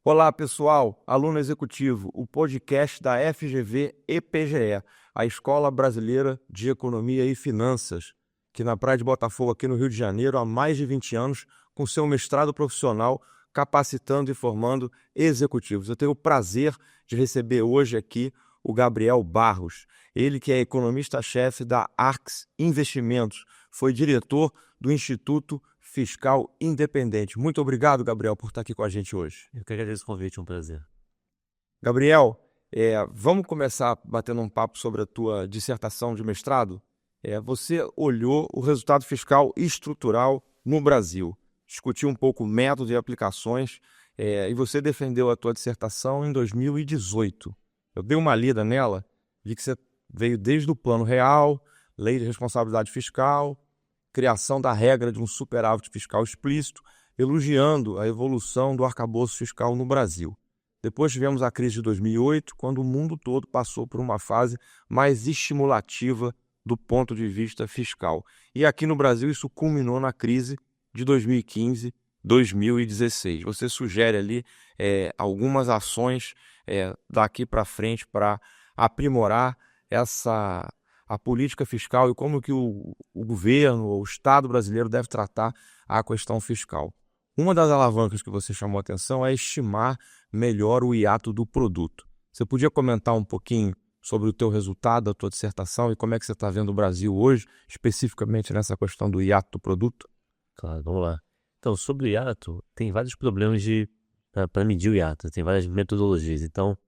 Olá, pessoal, aluno executivo, o podcast da FGV EPGE, a Escola Brasileira de Economia e Finanças, que na Praia de Botafogo, aqui no Rio de Janeiro, há mais de 20 anos, com seu mestrado profissional, capacitando e formando executivos. Eu tenho o prazer de receber hoje aqui o Gabriel Barros, ele que é economista-chefe da Arx Investimentos, foi diretor do Instituto Fiscal Independente. Muito obrigado, Gabriel, por estar aqui com a gente hoje. Eu que agradeço o convite, é um prazer. Gabriel, vamos começar batendo um papo sobre a tua dissertação de mestrado? Você olhou o resultado fiscal estrutural no Brasil, discutiu um pouco o método e aplicações, e você defendeu a tua dissertação em 2018. Eu dei uma lida nela, vi que você veio desde o Plano Real, Lei de Responsabilidade Fiscal, criação da regra de um superávit fiscal explícito, elogiando a evolução do arcabouço fiscal no Brasil. Depois tivemos a crise de 2008, quando o mundo todo passou por uma fase mais estimulativa do ponto de vista fiscal. E aqui no Brasil isso culminou na crise de 2015, 2016. Você sugere ali algumas ações daqui para frente para aprimorar a política fiscal e como que o governo, o Estado brasileiro deve tratar a questão fiscal. Uma das alavancas que você chamou a atenção é estimar melhor o hiato do produto. Você podia comentar um pouquinho sobre o teu resultado, da tua dissertação e como é que você está vendo o Brasil hoje, especificamente nessa questão do hiato do produto? Claro, vamos lá. Então, sobre o hiato, tem vários problemas para medir o hiato, tem várias metodologias. Então,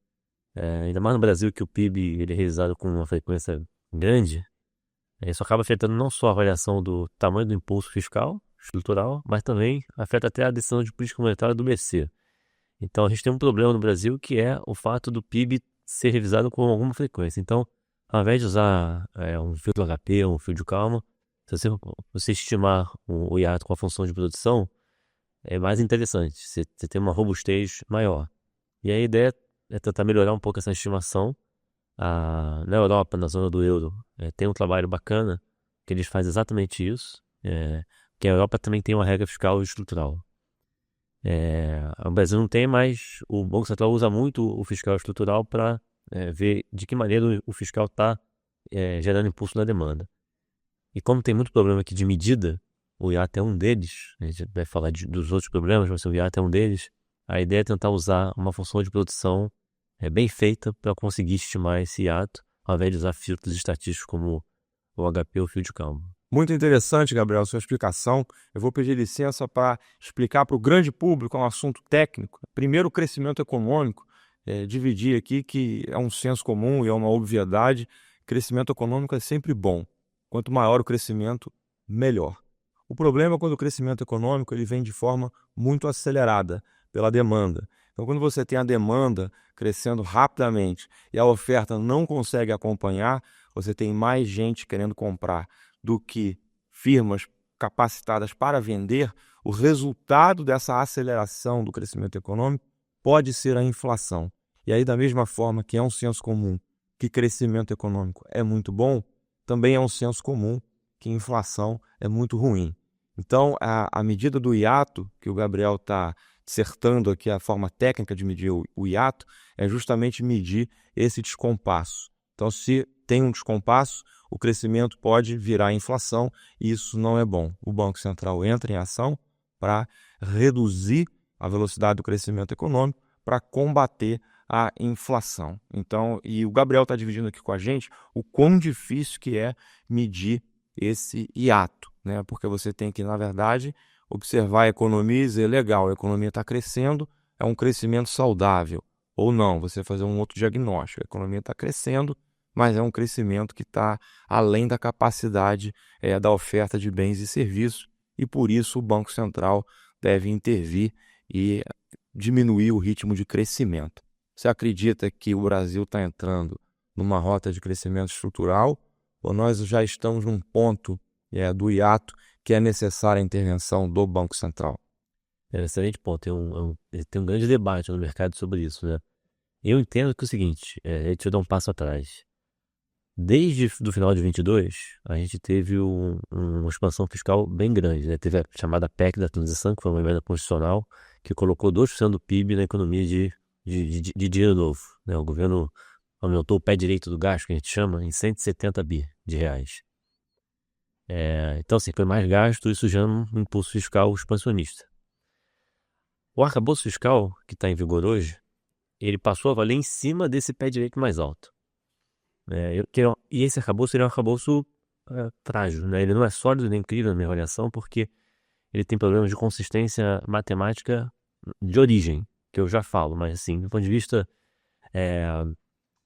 ainda mais no Brasil, que o PIB ele é realizado com uma frequência grande, isso acaba afetando não só a variação do tamanho do impulso fiscal, estrutural, mas também afeta até a decisão de política monetária do BC. Então, a gente tem um problema no Brasil que é o fato do PIB ser revisado com alguma frequência. Então, ao invés de usar um fio do HP, um fio de calma, se você estimar o hiato com a função de produção, é mais interessante, você tem uma robustez maior. E a ideia é tentar melhorar um pouco essa estimação. Na Europa, na zona do euro, tem um trabalho bacana que eles fazem exatamente isso, que a Europa também tem uma regra fiscal estrutural. O Brasil não tem, mas o Banco Central usa muito o fiscal estrutural para ver de que maneira o fiscal está gerando impulso na demanda. E como tem muito problema aqui de medida, o IATA é um deles, a gente vai falar dos outros problemas, mas o IATA é um deles, a ideia é tentar usar uma função de produção bem feita para conseguir estimar esse hiato, ao invés de usar filtros estatísticos como o HP ou o fio de calma. Muito interessante, Gabriel, sua explicação. Eu vou pedir licença para explicar para o grande público um assunto técnico. Primeiro, o crescimento econômico. Dividir aqui que é um senso comum e é uma obviedade. Crescimento econômico é sempre bom. Quanto maior o crescimento, melhor. O problema é quando o crescimento econômico ele vem de forma muito acelerada pela demanda. Então, quando você tem a demanda crescendo rapidamente e a oferta não consegue acompanhar, você tem mais gente querendo comprar do que firmas capacitadas para vender. O resultado dessa aceleração do crescimento econômico pode ser a inflação. E aí, da mesma forma que é um senso comum que crescimento econômico é muito bom, também é um senso comum que inflação é muito ruim. Então, a medida do hiato, que o Gabriel está dissertando aqui, a forma técnica de medir o hiato, é justamente medir esse descompasso. Então, se tem um descompasso, o crescimento pode virar inflação e isso não é bom. O Banco Central entra em ação para reduzir a velocidade do crescimento econômico para combater a inflação. Então, e o Gabriel está dividindo aqui com a gente o quão difícil que é medir esse hiato, né? Porque você tem que, na verdade, observar a economia e dizer, legal, a economia está crescendo, é um crescimento saudável. Ou não, você fazer um outro diagnóstico, a economia está crescendo, mas é um crescimento que está além da capacidade da oferta de bens e serviços, e por isso o Banco Central deve intervir e diminuir o ritmo de crescimento. Você acredita que o Brasil está entrando numa rota de crescimento estrutural, ou nós já estamos num ponto do hiato que é necessária a intervenção do Banco Central? Excelente ponto, tem um grande debate no mercado sobre isso, né? Eu entendo que é o seguinte, deixa eu dar um passo atrás. Desde o final de 22, a gente teve uma expansão fiscal bem grande, né? Teve a chamada PEC da transição, que foi uma emenda constitucional, que colocou 2% do PIB na economia de dinheiro novo, né? O governo aumentou o pé direito do gasto, que a gente chama, em 170 bi de reais. Então, assim, foi mais gasto, isso gera um impulso fiscal expansionista. O arcabouço fiscal, que está em vigor hoje, ele passou a valer em cima desse pé direito mais alto. E esse arcabouço ele é um arcabouço frágil, né? Ele não é sólido nem incrível na minha avaliação, porque ele tem problemas de consistência matemática de origem, que eu já falo, mas assim, do ponto de vista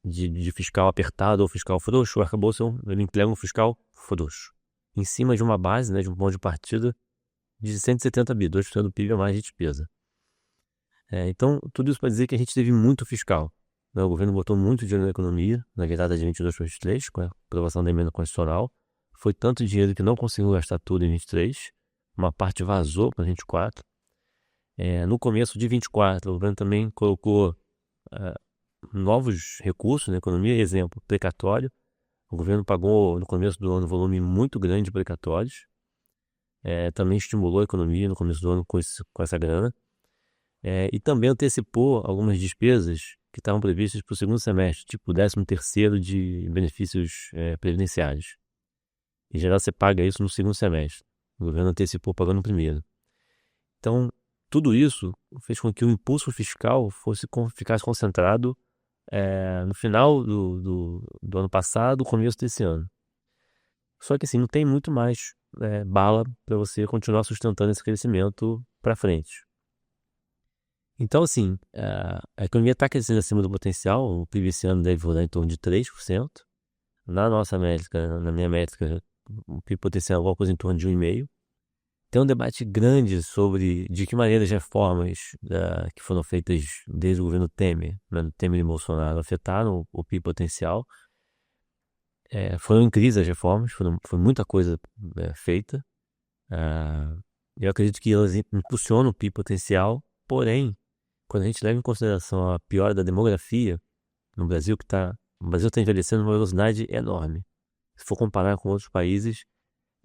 de fiscal apertado ou fiscal frouxo, o arcabouço ele emprega um fiscal frouxo, em cima de uma base, né, de um ponto de partida de 170 bi, 2% do PIB a mais de despesa. Então, tudo isso para dizer que a gente teve muito fiscal, né? O governo botou muito dinheiro na economia, na virada de 22 para 23, com a aprovação da emenda constitucional. Foi tanto dinheiro que não conseguiu gastar tudo em 23, uma parte vazou para 24. No começo de 24, o governo também colocou novos recursos na economia, exemplo, precatório. O governo pagou no começo do ano um volume muito grande de precatórios. Também estimulou a economia no começo do ano com essa grana. E também antecipou algumas despesas que estavam previstas para o segundo semestre, tipo o 13º de benefícios previdenciários. Em geral, você paga isso no segundo semestre. O governo antecipou pagando no primeiro. Então, tudo isso fez com que o impulso fiscal ficasse concentrado no final do ano passado, começo desse ano. Só que assim, não tem muito mais bala para você continuar sustentando esse crescimento para frente. Então, assim, a economia está crescendo acima do potencial. O PIB esse ano deve rodar em torno de 3%. Na nossa métrica, na minha métrica, o PIB potencial é alguma coisa em torno de 1,5%. Tem um debate grande sobre de que maneira as reformas que foram feitas desde o governo Temer, né, Temer e Bolsonaro, afetaram o PIB potencial. Foram em crise as reformas, foi muita coisa feita. Eu acredito que elas impulsionam o PIB potencial, porém, quando a gente leva em consideração a piora da demografia no Brasil, o Brasil está envelhecendo numa velocidade enorme. Se for comparar com outros países,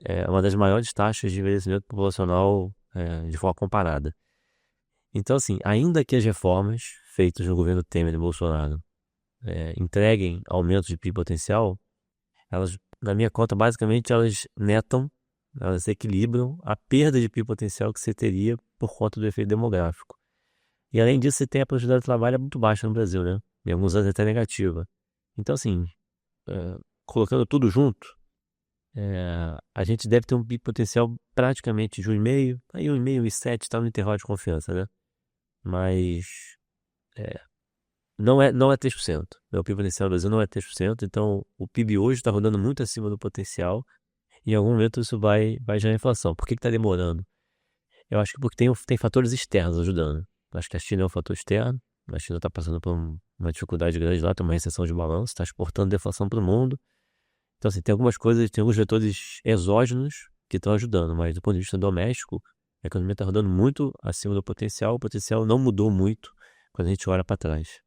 é uma das maiores taxas de envelhecimento populacional de forma comparada. Então, assim, ainda que as reformas feitas no governo Temer e Bolsonaro entreguem aumentos de PIB potencial, elas, na minha conta, basicamente, elas equilibram a perda de PIB potencial que você teria por conta do efeito demográfico. E além disso, você tem a produtividade do trabalho muito baixa no Brasil, né? Em alguns anos até negativa. Então, assim, colocando tudo junto, a gente deve ter um PIB potencial praticamente de 1,5%, aí 1,5% e 7% está no intervalo de confiança, né? Mas não é 3%. O PIB potencial do Brasil não é 3%, então o PIB hoje está rodando muito acima do potencial e em algum momento isso vai gerar inflação. Por que está demorando? Eu acho que porque tem fatores externos ajudando. Acho que a China é um fator externo. A China está passando por uma dificuldade grande lá, tem uma recessão de balanço, está exportando deflação para o mundo. Então, assim, tem algumas coisas, tem alguns vetores exógenos que estão ajudando, mas do ponto de vista doméstico, a economia está rodando muito acima do potencial. O potencial não mudou muito quando a gente olha para trás.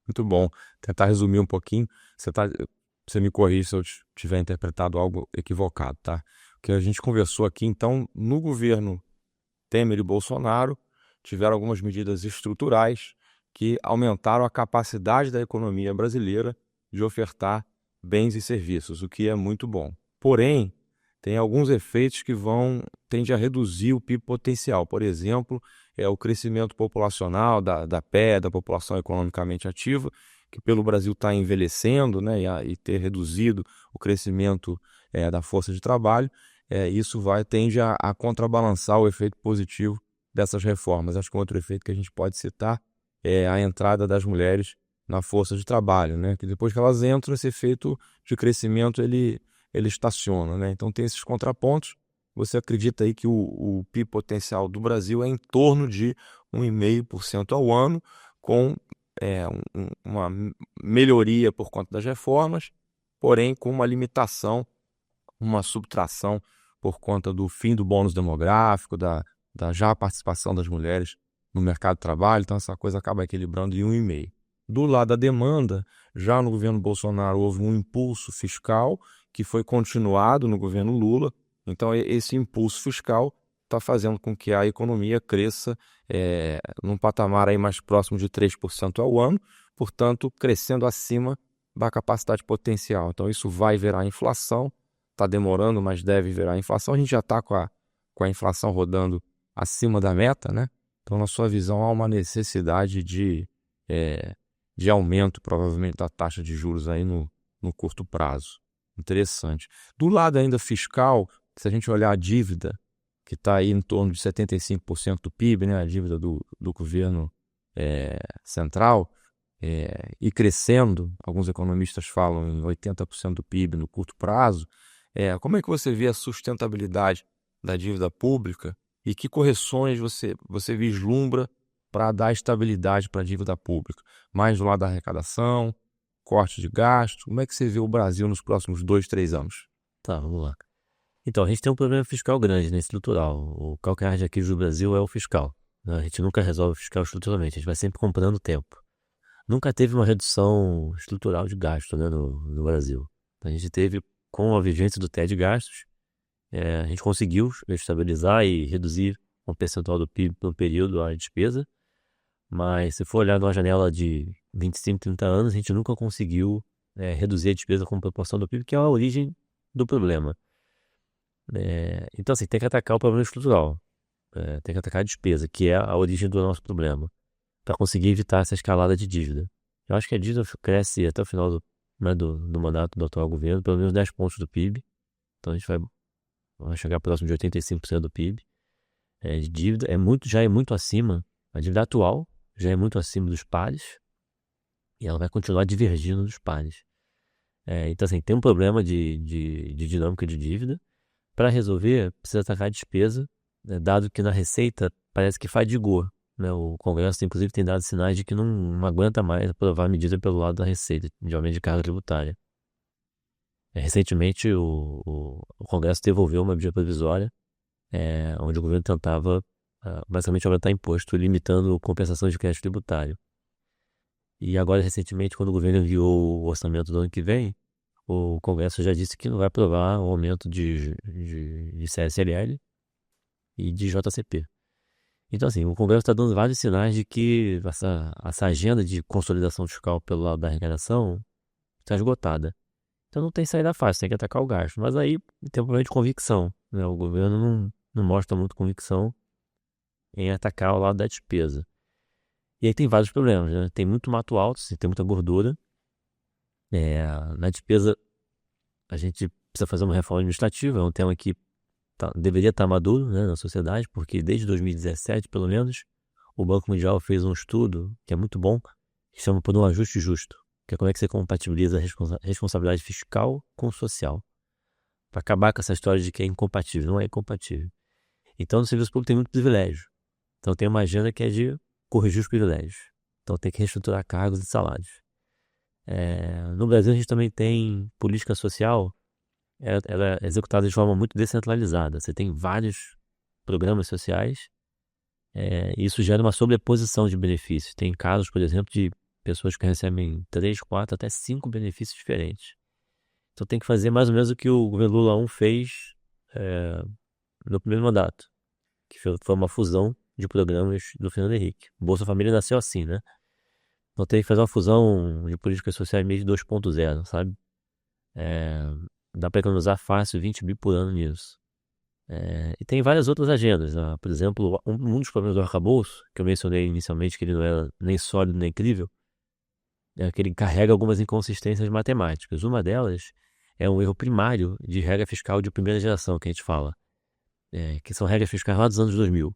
Muito bom. Tentar resumir um pouquinho. Você me corrige se eu tiver interpretado algo equivocado, tá? O que a gente conversou aqui, então, no governo Temer e Bolsonaro, tiveram algumas medidas estruturais que aumentaram a capacidade da economia brasileira de ofertar bens e serviços, o que é muito bom. Porém, tem alguns efeitos que tendem a reduzir o PIB potencial. Por exemplo, o crescimento populacional da população economicamente ativa, que pelo Brasil está envelhecendo, né, e ter reduzido o crescimento da força de trabalho, isso tende a contrabalançar o efeito positivo dessas reformas. Acho que um outro efeito que a gente pode citar é a entrada das mulheres na força de trabalho, né? Que depois que elas entram, esse efeito de crescimento ele estaciona, né? Então tem esses contrapontos. Você acredita aí que o PIB potencial do Brasil é em torno de 1,5% ao ano, com uma melhoria por conta das reformas, porém com uma limitação, uma subtração por conta do fim do bônus demográfico, da já participação das mulheres no mercado de trabalho. Então essa coisa acaba equilibrando em 1,5%. Do lado da demanda, já no governo Bolsonaro houve um impulso fiscal que foi continuado no governo Lula. Então esse impulso fiscal está fazendo com que a economia cresça num patamar aí mais próximo de 3% ao ano, portanto, crescendo acima da capacidade potencial. Então, isso vai virar inflação, está demorando, mas deve virar inflação. A gente já está com a inflação rodando acima da meta, né? Então, na sua visão, há uma necessidade de aumento, provavelmente, da taxa de juros aí no curto prazo. Interessante. Do lado ainda fiscal, se a gente olhar a dívida, que está aí em torno de 75% do PIB, né? A dívida do governo central, e crescendo, alguns economistas falam em 80% do PIB no curto prazo. Como é que você vê a sustentabilidade da dívida pública e que correções você vislumbra para dar estabilidade para a dívida pública? Mais do lado da arrecadação, corte de gasto, como é que você vê o Brasil nos próximos 2, 3 anos? Tá, vamos lá. Então, a gente tem um problema fiscal grande, né, estrutural. O calcanhar de Aquiles do Brasil é o fiscal, né? A gente nunca resolve o fiscal estruturalmente, a gente vai sempre comprando tempo. Nunca teve uma redução estrutural de gasto, né, no Brasil. A gente teve, com a vigência do teto de gastos, a gente conseguiu estabilizar e reduzir um percentual do PIB no período a despesa, mas se for olhar numa janela de 25, 30 anos, a gente nunca conseguiu reduzir a despesa como proporção do PIB, que é a origem do problema. Então, assim, tem que atacar o problema estrutural, tem que atacar a despesa, que é a origem do nosso problema, para conseguir evitar essa escalada de dívida. Eu acho que a dívida cresce até o final do mandato do atual governo, pelo menos 10 pontos do PIB. Então a gente vai chegar próximo de 85% do PIB. De dívida já é muito acima, a dívida atual já é muito acima dos pares, e ela vai continuar divergindo dos pares. Então, assim, tem um problema de dinâmica de dívida. Para resolver, precisa atacar a despesa, né, dado que na Receita parece que fadigou, né? O Congresso, inclusive, tem dado sinais de que não aguenta mais aprovar a medida pelo lado da Receita, de aumento de carga tributária. Recentemente, o Congresso devolveu uma medida provisória, onde o governo tentava basicamente aumentar imposto, limitando compensação de crédito tributário. E agora, recentemente, quando o governo enviou o orçamento do ano que vem, o Congresso já disse que não vai aprovar o aumento de CSLL e de JCP. Então, assim, o Congresso está dando vários sinais de que essa agenda de consolidação fiscal pelo lado da arrecadação está esgotada. Então não tem saída fácil, tem que atacar o gasto. Mas aí tem um problema de convicção, né? O governo não mostra muito convicção em atacar o lado da despesa. E aí tem vários problemas, né? Tem muito mato alto, assim, tem muita gordura. Na despesa, a gente precisa fazer uma reforma administrativa, é um tema que deveria estar maduro, né, na sociedade, porque desde 2017, pelo menos, o Banco Mundial fez um estudo que é muito bom, que chama por um ajuste justo, que é como é que você compatibiliza a responsabilidade fiscal com o social, para acabar com essa história de que é incompatível. Não é incompatível. Então, no serviço público tem muito privilégio. Então, tem uma agenda que é de corrigir os privilégios. Então, tem que reestruturar cargos e salários. No Brasil, a gente também tem política social, ela é executada de forma muito descentralizada. Você tem vários programas sociais, e isso gera uma sobreposição de benefícios. Tem casos, por exemplo, de pessoas que recebem 3, 4, até 5 benefícios diferentes. Então tem que fazer mais ou menos o que o governo Lula 1 fez no primeiro mandato, que foi uma fusão de programas do Fernando Henrique. Bolsa Família nasceu assim, né? Então tem que fazer uma fusão de políticas sociais meio de 2.0, sabe? Dá para economizar fácil 20 bi por ano nisso. E tem várias outras agendas, né? Por exemplo, um dos problemas do arcabouço, que eu mencionei inicialmente, que ele não era nem sólido nem crível, é que ele carrega algumas inconsistências matemáticas. Uma delas é um erro primário de regra fiscal de primeira geração, que a gente fala, que são regras fiscais lá dos anos 2000,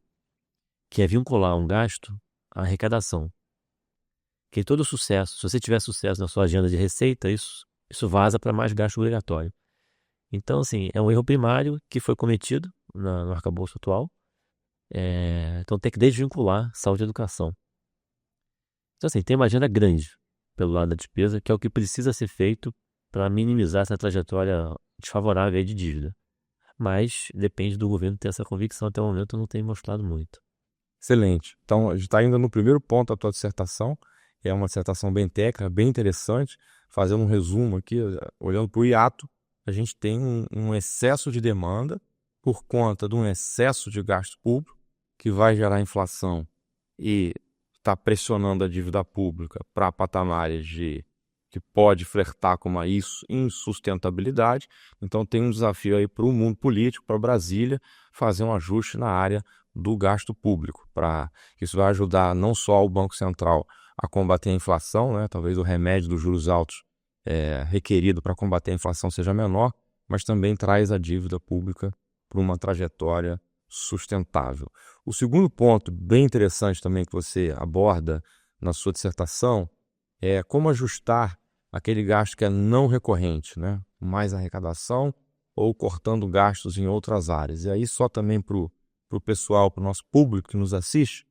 que é vincular um gasto à arrecadação. Que todo sucesso, se você tiver sucesso na sua agenda de receita, isso vaza para mais gasto obrigatório. Então, assim, é um erro primário que foi cometido no arcabouço atual. Então, tem que desvincular saúde e educação. Então, assim, tem uma agenda grande pelo lado da despesa, que é o que precisa ser feito para minimizar essa trajetória desfavorável aí de dívida. Mas depende do governo ter essa convicção. Até o momento não tem mostrado muito. Excelente. Então, a gente está indo no primeiro ponto da tua dissertação. É uma dissertação bem técnica, bem interessante. Fazendo um resumo aqui, olhando para o hiato, a gente tem um excesso de demanda por conta de um excesso de gasto público, que vai gerar inflação e está pressionando a dívida pública para patamares que pode flertar com uma insustentabilidade. Então tem um desafio aí para o mundo político, para Brasília, fazer um ajuste na área do gasto público. Isso vai ajudar não só o Banco Central a combater a inflação, né? Talvez o remédio dos juros altos requerido para combater a inflação seja menor, mas também traz a dívida pública para uma trajetória sustentável. O segundo ponto bem interessante também que você aborda na sua dissertação é como ajustar aquele gasto que é não recorrente, né? Mais arrecadação ou cortando gastos em outras áreas. E aí só também para o pessoal, para o nosso público que nos assiste,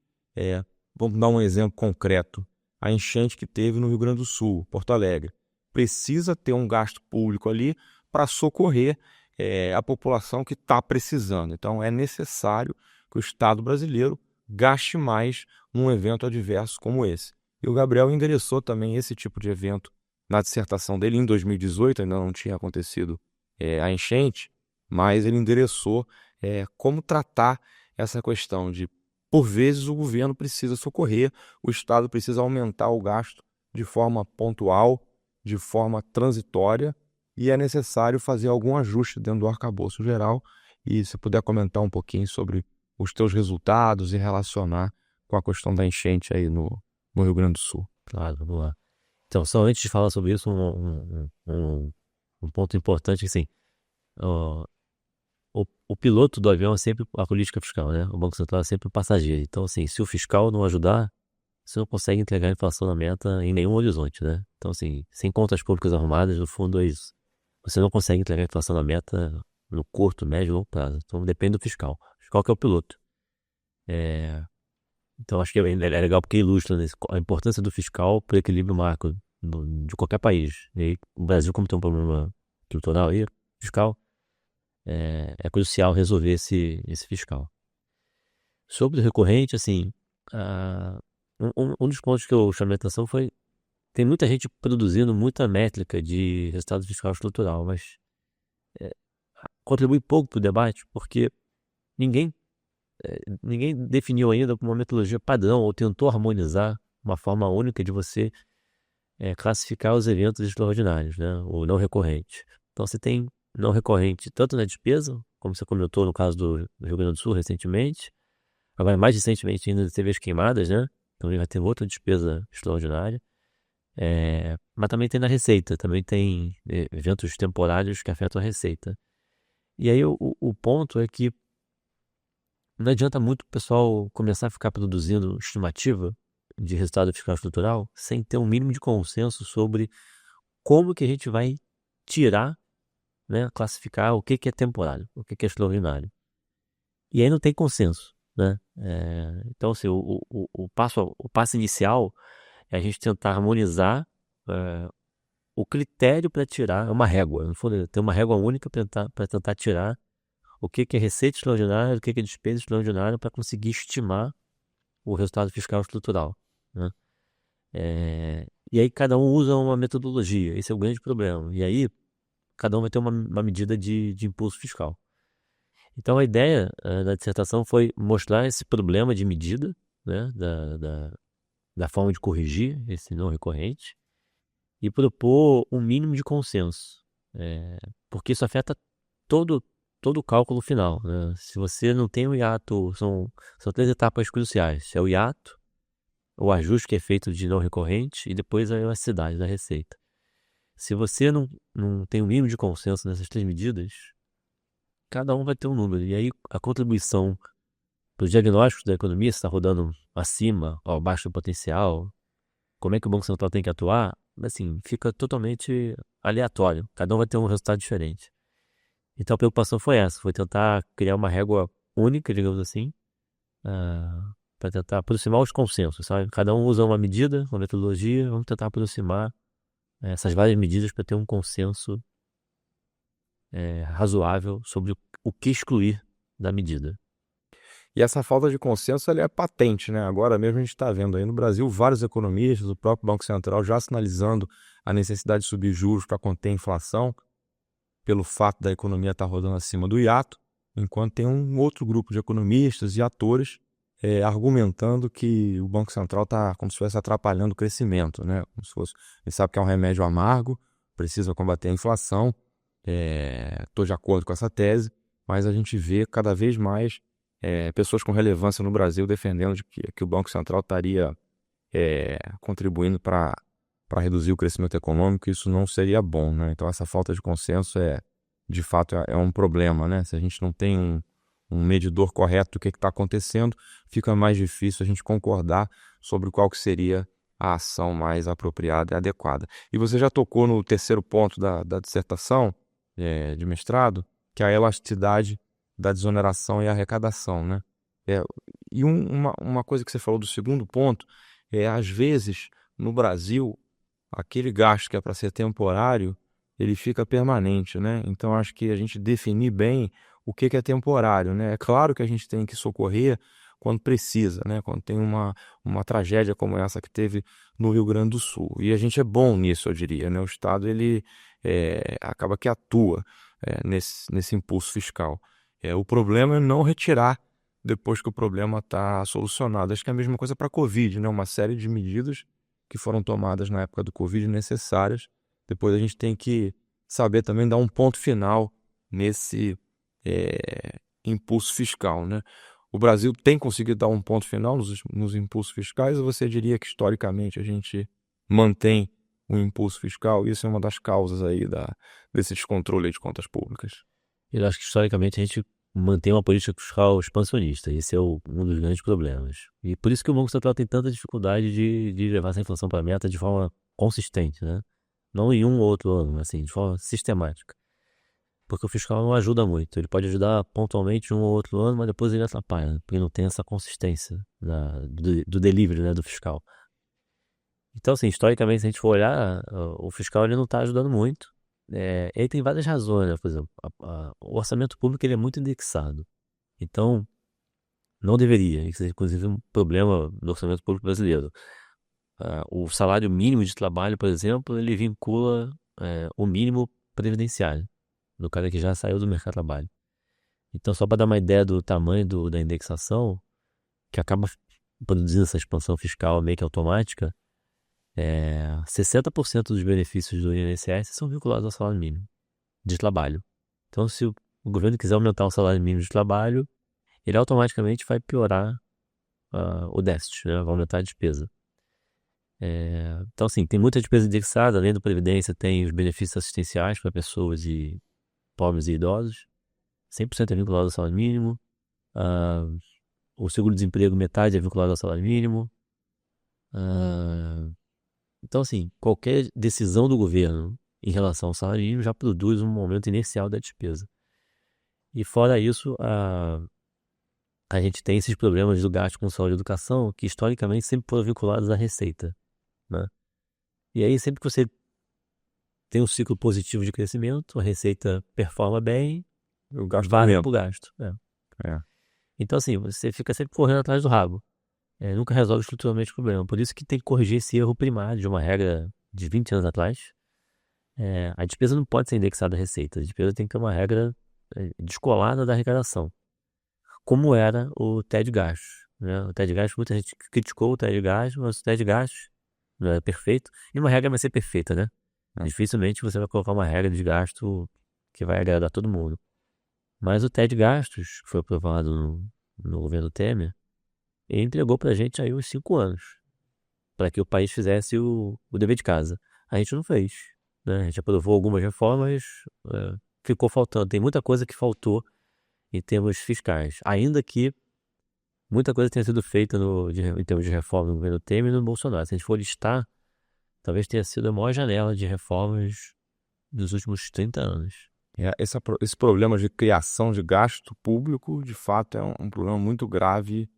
vamos dar um exemplo concreto. A enchente que teve no Rio Grande do Sul, Porto Alegre. Precisa ter um gasto público ali para socorrer a população que está precisando. Então é necessário que o Estado brasileiro gaste mais num evento adverso como esse. E o Gabriel endereçou também esse tipo de evento na dissertação dele em 2018, ainda não tinha acontecido a enchente, mas ele endereçou como tratar essa questão de, por vezes, o governo precisa socorrer, o Estado precisa aumentar o gasto de forma pontual, de forma transitória, e é necessário fazer algum ajuste dentro do arcabouço geral. E se puder comentar um pouquinho sobre os teus resultados e relacionar com a questão da enchente aí no Rio Grande do Sul. Claro, vamos lá. Então, só antes de falar sobre isso, um ponto importante, assim, o piloto do avião é sempre a política fiscal, né? O Banco Central é sempre o passageiro. Então, assim, se o fiscal não ajudar, você não consegue entregar a inflação na meta em nenhum horizonte, né? Então, assim, sem contas públicas arrumadas, no fundo é isso. Você não consegue entregar a inflação na meta no curto, médio e longo prazo. Então, depende do fiscal. O fiscal que é o piloto. Então, acho que é legal porque ilustra, né, a importância do fiscal para o equilíbrio macro de qualquer país. E aí, o Brasil, como tem um problema estrutural aí, fiscal, é crucial resolver esse fiscal. Sobre o recorrente, assim, um dos pontos que eu chamei a atenção foi: tem muita gente produzindo muita métrica de resultado fiscal estrutural, mas contribui pouco para o debate, porque ninguém definiu ainda uma metodologia padrão ou tentou harmonizar uma forma única de você classificar os eventos extraordinários, né, ou não recorrentes. Então você tem não recorrente tanto na despesa, como você comentou no caso do Rio Grande do Sul recentemente, agora mais recentemente ainda teve as queimadas, né, então vai ter outra despesa extraordinária, mas também tem na receita, também tem eventos temporários que afetam a receita. E aí o ponto é que não adianta muito o pessoal começar a ficar produzindo estimativa de resultado fiscal estrutural sem ter um mínimo de consenso sobre como que a gente vai tirar, né, classificar o que é temporário, o que é extraordinário. E aí não tem consenso, né? Então, assim, o passo inicial é a gente tentar harmonizar o critério para tirar, uma régua, no fundo, ter uma régua única para tentar tirar o que é receita extraordinária, o que é despesa extraordinária, para conseguir estimar o resultado fiscal estrutural, né? E aí cada um usa uma metodologia, esse é o grande problema. E aí cada um vai ter uma medida de impulso fiscal. Então a ideia da dissertação foi mostrar esse problema de medida, né, da forma de corrigir esse não recorrente e propor um mínimo de consenso, porque isso afeta todo o cálculo final, né? Se você não tem o hiato, são 3 etapas cruciais: é o hiato, o ajuste que é feito de não recorrente e depois a elasticidade da receita. Se você não tem o mínimo de consenso nessas 3 medidas, cada um vai ter um número. E aí a contribuição para os diagnósticos da economia, se está rodando acima ou abaixo do potencial, como é que o Banco Central tem que atuar, assim, fica totalmente aleatório. Cada um vai ter um resultado diferente. Então a preocupação foi essa, foi tentar criar uma régua única, digamos assim, para tentar aproximar os consensos, sabe? Cada um usa uma medida, uma metodologia, vamos tentar aproximar essas várias medidas para ter um consenso razoável sobre o que excluir da medida. E essa falta de consenso ela é patente, né? Agora mesmo a gente está vendo aí no Brasil vários economistas, o próprio Banco Central já sinalizando a necessidade de subir juros para conter a inflação, pelo fato da economia estar rodando acima do hiato. enquanto tem um outro grupo de economistas e atores argumentando que o Banco Central está como se estivesse atrapalhando o crescimento, né? Como se fosse, ele sabe que é um remédio amargo, precisa combater a inflação. Estou de acordo com essa tese, mas a gente vê cada vez mais pessoas com relevância no Brasil defendendo de que o Banco Central estaria contribuindo para reduzir o crescimento econômico. Isso não seria bom, né? Então essa falta de consenso de fato é um problema, né? Se a gente não tem um medidor correto do que está acontecendo, fica mais difícil a gente concordar sobre qual que seria a ação mais apropriada e adequada. E você já tocou no terceiro ponto da dissertação de mestrado, que é a elasticidade da desoneração e arrecadação, né? E uma coisa que você falou do segundo ponto às vezes, no Brasil, aquele gasto que é para ser temporário, ele fica permanente, né? Então, acho que a gente definir bem o que é temporário, né? É claro que a gente tem que socorrer quando precisa, né? Quando tem uma tragédia como essa que teve no Rio Grande do Sul. E a gente é bom nisso, eu diria, né? O Estado, ele acaba que atua nesse impulso fiscal. O problema é não retirar depois que o problema está solucionado. Acho que é a mesma coisa para a Covid, né? Uma série de medidas que foram tomadas na época do Covid necessárias. Depois a gente tem que saber também dar um ponto final nesse impulso fiscal, né? O Brasil tem conseguido dar um ponto final nos impulsos fiscais, ou você diria que historicamente a gente mantém o impulso fiscal? Isso é uma das causas aí desse descontrole de contas públicas. Eu acho que historicamente a gente mantém uma política fiscal expansionista. Esse é um dos grandes problemas. E por isso que o Banco Central tem tanta dificuldade de levar essa inflação para a meta de forma consistente, né? Não em um ou outro ano, mas assim, de forma sistemática. Porque o fiscal não ajuda muito. Ele pode ajudar pontualmente um ou outro ano, mas depois ele atrapalha, porque não tem essa consistência do delivery, né, do fiscal. Então, assim, historicamente, se a gente for olhar, o fiscal ele não está ajudando muito. Ele tem várias razões, né? Por exemplo, o orçamento público ele é muito indexado. Então, não deveria. Isso é, inclusive, um problema do orçamento público brasileiro. O salário mínimo de trabalho, por exemplo, ele vincula o mínimo previdenciário do cara que já saiu do mercado de trabalho. Então, só para dar uma ideia do tamanho da indexação, que acaba produzindo essa expansão fiscal meio que automática, 60% dos benefícios do INSS são vinculados ao salário mínimo de trabalho. Então, se o governo quiser aumentar o salário mínimo de trabalho, ele automaticamente vai piorar o déficit, né? Vai aumentar a despesa. Então, assim, tem muita despesa indexada, além da Previdência, tem os benefícios assistenciais para pessoas pobres e idosos, 100% é vinculado ao salário mínimo. O seguro-desemprego, metade é vinculado ao salário mínimo. Então, assim, qualquer decisão do governo em relação ao salário mínimo já produz um aumento inicial da despesa. E fora isso, a gente tem esses problemas do gasto com saúde e educação que historicamente sempre foram vinculados à receita, né? E aí sempre que você tem um ciclo positivo de crescimento, a receita performa bem, O gasto vale aumenta. para o gasto. Então, assim, você fica sempre correndo atrás do rabo. Nunca resolve estruturalmente o problema. Por isso que tem que corrigir esse erro primário de uma regra de 20 anos atrás. A despesa não pode ser indexada à receita. A despesa tem que ter uma regra descolada da arrecadação. Como era o TED Gastos, né? O TED Gastos, muita gente criticou o TED Gastos, mas o TED Gastos não é perfeito. E uma regra vai ser perfeita, né? Dificilmente você vai colocar uma regra de gasto que vai agradar todo mundo. Mas o TED Gastos, que foi aprovado no governo Temer, ele entregou pra gente aí uns 5 anos para que o país fizesse o dever de casa. A gente não fez, né? A gente aprovou algumas reformas, ficou faltando. Tem muita coisa que faltou em termos fiscais, ainda que muita coisa tenha sido feita em termos de reforma no governo Temer e no Bolsonaro. Se a gente for listar, talvez tenha sido a maior janela de reformas dos últimos 30 anos. Esse problema de criação de gasto público, de fato, é um problema muito grave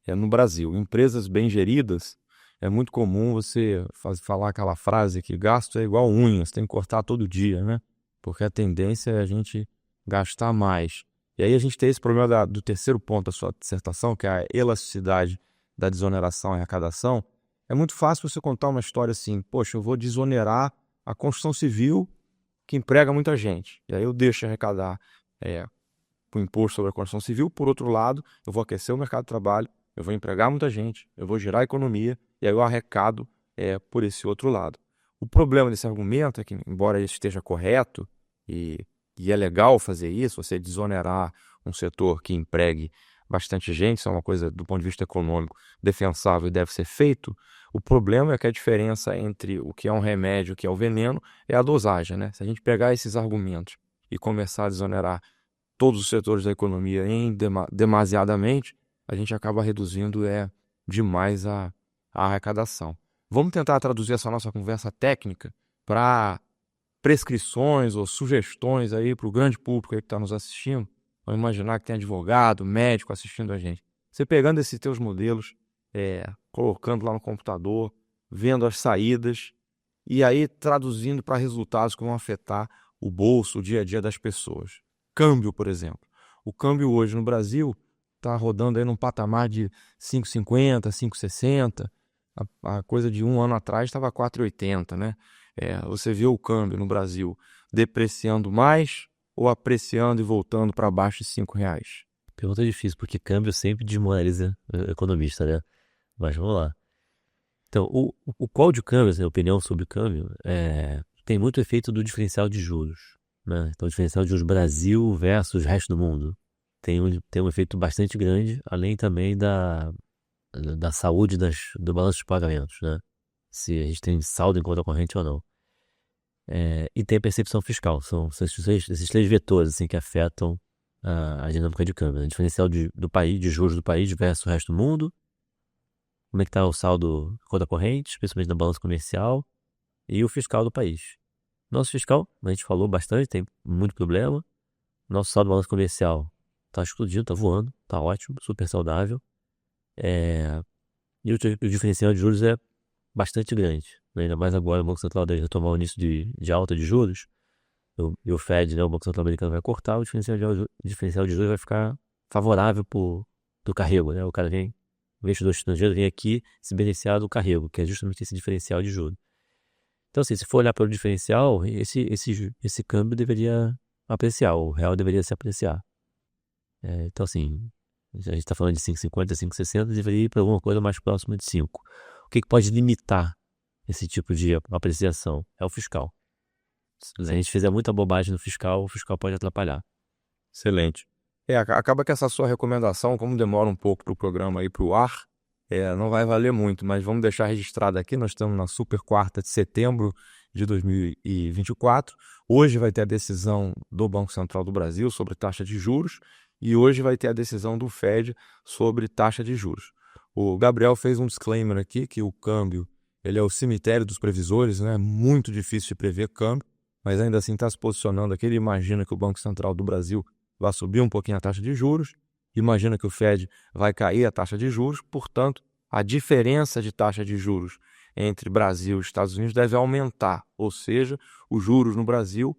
no Brasil. Empresas bem geridas, é muito comum você falar aquela frase que gasto é igual unha, você tem que cortar todo dia, né? Porque a tendência é a gente gastar mais. E aí a gente tem esse problema do terceiro ponto da sua dissertação, que é a elasticidade da desoneração e arrecadação. É muito fácil você contar uma história assim, poxa, eu vou desonerar a construção civil que emprega muita gente. E aí eu deixo arrecadar para o imposto sobre a construção civil, por outro lado, eu vou aquecer o mercado de trabalho, eu vou empregar muita gente, eu vou gerar economia, e aí eu arrecado por esse outro lado. O problema desse argumento é que, embora ele esteja correto, e é legal fazer isso, você desonerar um setor que empregue bastante gente, isso é uma coisa, do ponto de vista econômico, defensável e deve ser feito. O problema é que a diferença entre o que é um remédio e o que é o veneno é a dosagem, né? Se a gente pegar esses argumentos e começar a desonerar todos os setores da economia demasiadamente, a gente acaba reduzindo demais a arrecadação. Vamos tentar traduzir essa nossa conversa técnica para prescrições ou sugestões aí para o grande público aí que está nos assistindo. Vamos imaginar que tem advogado, médico assistindo a gente. Você pegando esses teus modelos, colocando lá no computador, vendo as saídas e aí traduzindo para resultados que vão afetar o bolso, o dia a dia das pessoas. Câmbio, por exemplo. O câmbio hoje no Brasil está rodando aí num patamar de 5,50, 5,60. A coisa de um ano atrás estava 4,80, né? Você vê o câmbio no Brasil depreciando mais ou apreciando e voltando para baixo de R$5? Pergunta difícil, porque câmbio sempre desmoraliza o economista, né? Mas vamos lá. Então, o call de câmbio, a opinião sobre o câmbio, tem muito efeito do diferencial de juros, né? Então, o diferencial de juros Brasil versus resto do mundo tem um efeito bastante grande, além também da saúde do balanço de pagamentos, né? Se a gente tem saldo em conta corrente ou não. E tem a percepção fiscal. São esses três vetores assim, que afetam a dinâmica de câmbio, né? Diferencial do país, de juros do país versus o resto do mundo. Como é que está o saldo em conta corrente, especialmente na balança comercial, e o fiscal do país. Nosso fiscal, a gente falou bastante, tem muito problema. Nosso saldo de balança comercial está explodindo, está voando, está ótimo, super saudável. E o diferencial de juros é bastante grande, né? Ainda mais agora o Banco Central deve retomar o início de alta de juros, e o Fed, né, o Banco Central americano, vai cortar, o diferencial de juros vai ficar favorável do carrego, né? O cara o investidor estrangeiro vem aqui se beneficiar do carrego, que é justamente esse diferencial de juros. Então, assim, se for olhar pelo diferencial, esse câmbio deveria apreciar, o real deveria se apreciar. Então, assim, a gente está falando de 5,50, 5,60, deveria ir para alguma coisa mais próxima de 5. O que pode limitar esse tipo de apreciação? É o fiscal. Se a gente fizer muita bobagem no fiscal, o fiscal pode atrapalhar. Excelente. Acaba que essa sua recomendação, como demora um pouco para o programa ir para o ar, não vai valer muito, mas vamos deixar registrado aqui, nós estamos na super quarta de setembro de 2024. Hoje vai ter a decisão do Banco Central do Brasil sobre taxa de juros e hoje vai ter a decisão do Fed sobre taxa de juros. O Gabriel fez um disclaimer aqui que o câmbio ele é o cemitério dos previsores, né? É muito difícil de prever câmbio, mas ainda assim está se posicionando aqui. Ele imagina que o Banco Central do Brasil vai subir um pouquinho a taxa de juros, imagina que o Fed vai cair a taxa de juros, portanto, a diferença de taxa de juros entre Brasil e Estados Unidos deve aumentar, ou seja, os juros no Brasil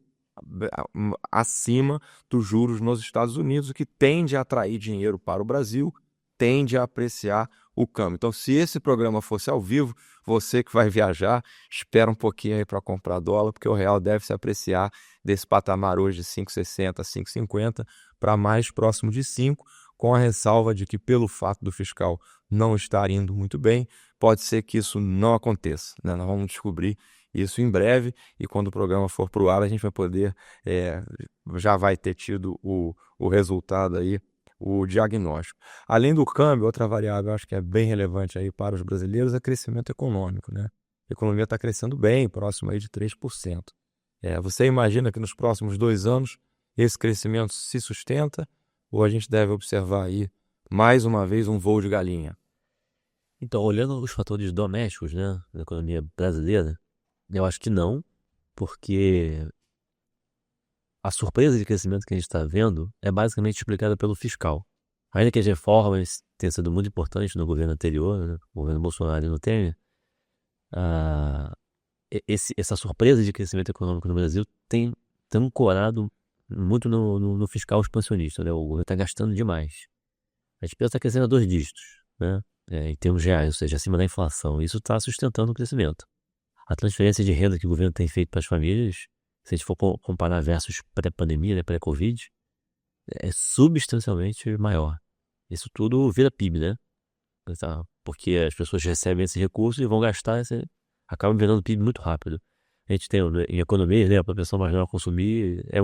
acima dos juros nos Estados Unidos, o que tende a atrair dinheiro para o Brasil, tende a apreciar o câmbio. Então, se esse programa fosse ao vivo, você que vai viajar, espera um pouquinho aí para comprar dólar, porque o real deve se apreciar desse patamar hoje de 5,60, 5,50 para mais próximo de 5, com a ressalva de que pelo fato do fiscal não estar indo muito bem, pode ser que isso não aconteça, né? Nós vamos descobrir isso em breve e quando o programa for para o ar a gente vai poder, já vai ter tido o resultado aí, o diagnóstico. Além do câmbio, outra variável acho que é bem relevante aí para os brasileiros é crescimento econômico, né? A economia está crescendo bem, próximo aí de 3%. Você imagina que nos próximos 2 anos esse crescimento se sustenta ou a gente deve observar aí mais uma vez um voo de galinha? Então, olhando os fatores domésticos, né, da economia brasileira, eu acho que não, porque a surpresa de crescimento que a gente está vendo é basicamente explicada pelo fiscal. Ainda que as reformas tenham sido muito importantes no governo anterior, né, no governo Bolsonaro e no Temer, essa surpresa de crescimento econômico no Brasil tem ancorado muito no fiscal expansionista, né? O governo está gastando demais. A despesa está crescendo a 2 dígitos, né? Em termos reais, ou seja, acima da inflação. Isso está sustentando o crescimento. A transferência de renda que o governo tem feito para as famílias, se a gente for comparar versus pré-pandemia, né, pré-Covid, é substancialmente maior. Isso tudo vira PIB, né? Porque as pessoas recebem esse recurso e vão gastar, acaba virando PIB muito rápido. A gente tem em economia, né, a população mais nova a consumir é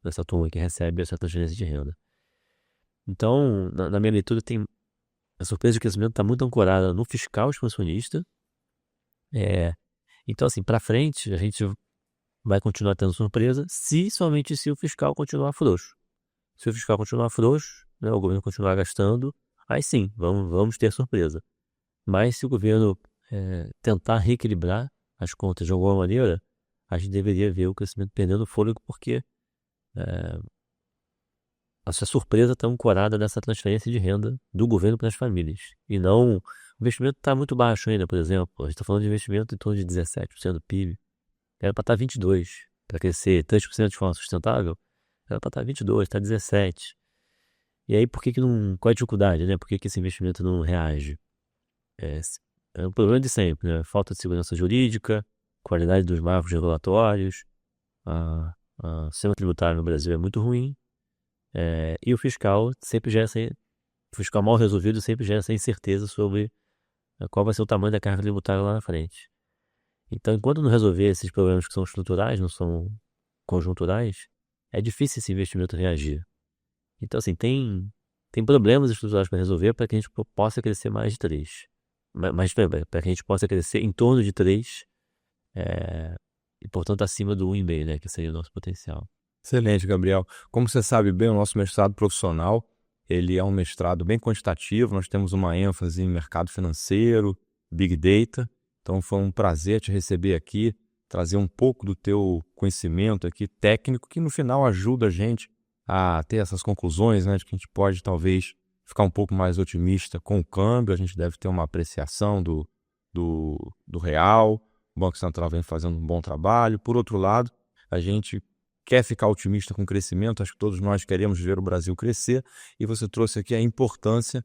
dessa turma que recebe essa transferência de renda. Então, na minha leitura, tem a surpresa de crescimento está muito ancorada no fiscal expansionista. Então, assim, para frente, a gente vai continuar tendo surpresa somente se o fiscal continuar frouxo. Se o fiscal continuar frouxo, né, o governo continuar gastando, aí sim, vamos ter surpresa. Mas se o governo tentar reequilibrar as contas de alguma maneira, a gente deveria ver o crescimento perdendo fôlego, porque essa surpresa está ancorada nessa transferência de renda do governo para as famílias. E não. O investimento está muito baixo ainda, por exemplo. A gente está falando de investimento em torno de 17% do PIB. Era para estar 22%. Para crescer 3% de forma sustentável, era para estar 22%, está 17%. E aí, por que não. Qual é a dificuldade, né? Por que esse investimento não reage? É um problema de sempre, né? Falta de segurança jurídica, qualidade dos marcos regulatórios, o sistema tributário no Brasil é muito ruim, e o fiscal sempre gera o fiscal mal resolvido sempre gera essa incerteza sobre qual vai ser o tamanho da carga tributária lá na frente. Então, enquanto não resolver esses problemas que são estruturais, não são conjunturais, é difícil esse investimento reagir. Então, assim, tem problemas estruturais para resolver para que a gente possa crescer mais de 3. Mas para que a gente possa crescer em torno de 3, e portanto acima do 1,5, né, que seria o nosso potencial. Excelente, Gabriel. Como você sabe bem, o nosso mestrado profissional, ele é um mestrado bem quantitativo, nós temos uma ênfase em mercado financeiro, Big Data. Então foi um prazer te receber aqui, trazer um pouco do teu conhecimento aqui técnico, que no final ajuda a gente a ter essas conclusões, né, de que a gente pode talvez ficar um pouco mais otimista com o câmbio, a gente deve ter uma apreciação do real, o Banco Central vem fazendo um bom trabalho. Por outro lado, a gente quer ficar otimista com o crescimento, acho que todos nós queremos ver o Brasil crescer, e você trouxe aqui a importância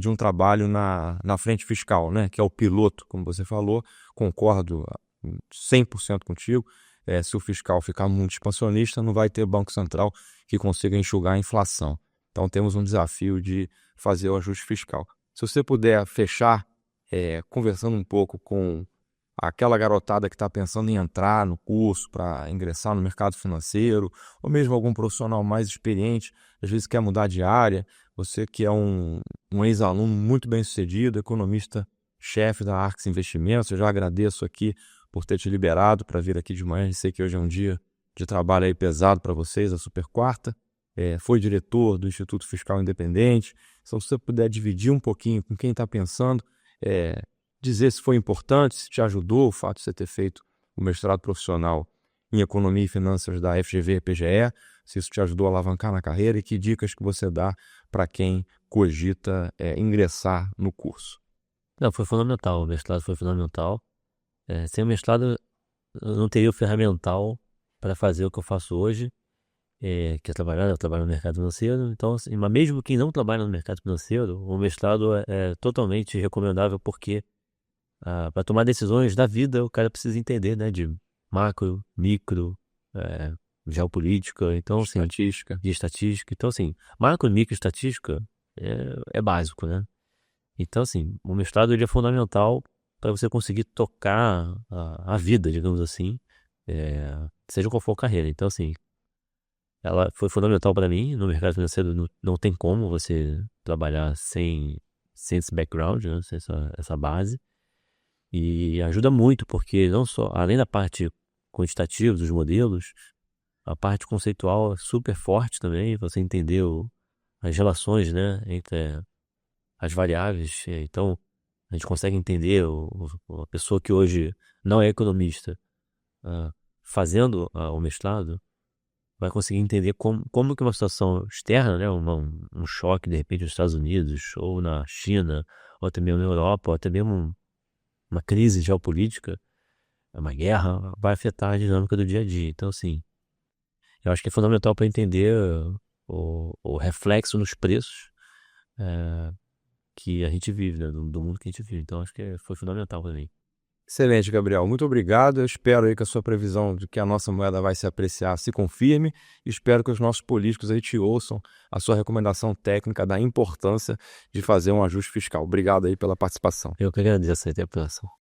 de um trabalho na frente fiscal, né, que é o piloto, como você falou. Concordo 100% contigo. Se o fiscal ficar muito expansionista, não vai ter Banco Central que consiga enxugar a inflação. Então temos um desafio de fazer o ajuste fiscal. Se você puder fechar conversando um pouco com aquela garotada que está pensando em entrar no curso para ingressar no mercado financeiro, ou mesmo algum profissional mais experiente, às vezes quer mudar de área, você que é um ex-aluno muito bem sucedido, economista-chefe da Arx Investimentos, eu já agradeço aqui por ter te liberado para vir aqui de manhã. Eu sei que hoje é um dia de trabalho aí pesado para vocês, a super quarta. Foi diretor do Instituto Fiscal Independente. Então, se você puder dividir um pouquinho com quem está pensando, dizer se foi importante, se te ajudou o fato de você ter feito o mestrado profissional em Economia e Finanças da FGV e PGE, se isso te ajudou a alavancar na carreira, e que dicas que você dá para quem cogita ingressar no curso. Não, foi fundamental, o mestrado foi fundamental. Sem o mestrado, eu não teria o ferramental para fazer o que eu faço hoje, que é trabalhar. Eu trabalho no mercado financeiro. Então, assim, mas mesmo quem não trabalha no mercado financeiro, o mestrado é totalmente recomendável, porque para tomar decisões da vida, o cara precisa entender, né, de macro, micro, geopolítica, então, assim, de estatística. Então, assim, macro, micro, estatística é básico, né? Então, assim, o mestrado ele é fundamental para você conseguir tocar a vida, digamos assim, seja qual for a carreira. Então, assim, ela foi fundamental para mim. No mercado financeiro não tem como você trabalhar sem esse background, né, sem essa base. E ajuda muito, porque não só, além da parte quantitativa dos modelos, a parte conceitual é super forte também, você entender as relações, né, entre as variáveis. Então, a gente consegue entender a pessoa que hoje não é economista, fazendo o mestrado, vai conseguir entender como que uma situação externa, né, um choque, de repente, nos Estados Unidos, ou na China, ou até mesmo na Europa, ou até mesmo uma crise geopolítica, uma guerra, vai afetar a dinâmica do dia a dia. Então, assim, eu acho que é fundamental para entender o reflexo nos preços que a gente vive, né, do mundo que a gente vive. Então, acho que foi fundamental para mim. Excelente, Gabriel. Muito obrigado. Eu espero aí que a sua previsão de que a nossa moeda vai se apreciar se confirme. Espero que os nossos políticos aí te ouçam a sua recomendação técnica da importância de fazer um ajuste fiscal. Obrigado aí pela participação. Eu que agradeço. Até a próxima.